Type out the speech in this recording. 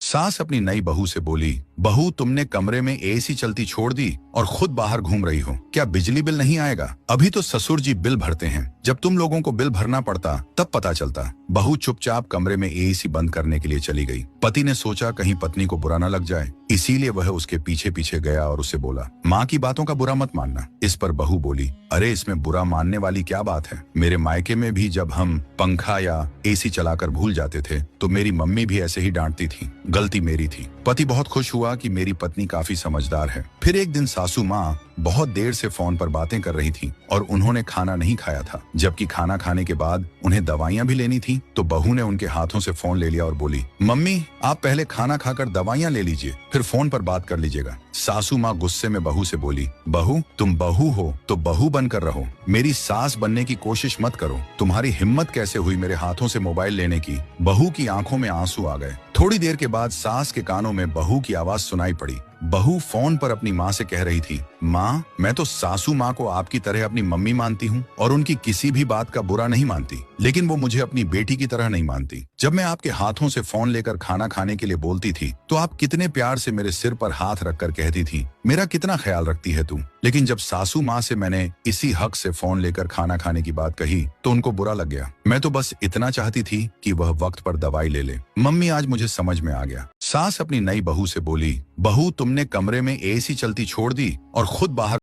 सास अपनी नई बहू से बोली, बहू तुमने कमरे में एसी चलती छोड़ दी और खुद बाहर घूम रही हो, क्या बिजली बिल नहीं आएगा? अभी तो ससुर जी बिल भरते हैं, जब तुम लोगों को बिल भरना पड़ता तब पता चलता। बहू चुपचाप कमरे में एसी बंद करने के लिए चली गई। पति ने सोचा कहीं पत्नी को बुरा न लग जाए, इसीलिए वह उसके पीछे पीछे गया और उसे बोला, माँ की बातों का बुरा मत मानना। इस पर बहू बोली, अरे इसमें बुरा मानने वाली क्या बात है? मेरे मायके में भी जब हम पंखा या एसी चलाकर भूल जाते थे तो मेरी मम्मी भी ऐसे ही डांटती थी, गलती मेरी थी। पति बहुत खुश हुआ कि मेरी पत्नी काफी समझदार है। फिर एक दिन सासू माँ बहुत देर से फोन पर बातें कर रही थी और उन्होंने खाना नहीं खाया था, जबकि खाना खाने के बाद उन्हें दवाइयां भी लेनी थी। तो बहू ने उनके हाथों से फोन ले लिया और बोली, मम्मी आप पहले खाना खाकर दवाइयां ले लीजिए, फिर फोन पर बात कर लीजिएगा। सासू माँ गुस्से में बहू से बोली, बहू तुम बहू हो तो बहू बनकर रहो, मेरी सास बनने की कोशिश मत करो। तुम्हारी हिम्मत कैसे हुई मेरे हाथों से मोबाइल लेने की? बहू की आंखों में आंसू आ गए। थोड़ी देर के बाद सास के कानों में बहू की आवाज सुनाई पड़ी। बहू फोन पर अपनी माँ से कह रही थी, माँ मैं तो सासू माँ को आपकी तरह अपनी मम्मी मानती हूँ और उनकी किसी भी बात का बुरा नहीं मानती, लेकिन वो मुझे अपनी बेटी की तरह नहीं मानती। जब मैं आपके हाथों से फोन लेकर खाना खाने के लिए बोलती थी तो आप कितने प्यार से मेरे सिर पर हाथ रखकर कहती थी, मेरा कितना ख्याल रखती है तू। लेकिन जब सासू माँ से मैंने इसी हक से फोन लेकर खाना खाने की बात कही तो उनको बुरा लग गया। मैं तो बस इतना चाहती थी कि वह वक्त पर दवाई ले ले। मम्मी आज मुझे समझ में आ गया। सास अपनी नई बहू से बोली, बहू तुमने कमरे में एसी चलती छोड़ दी और खुद बाहर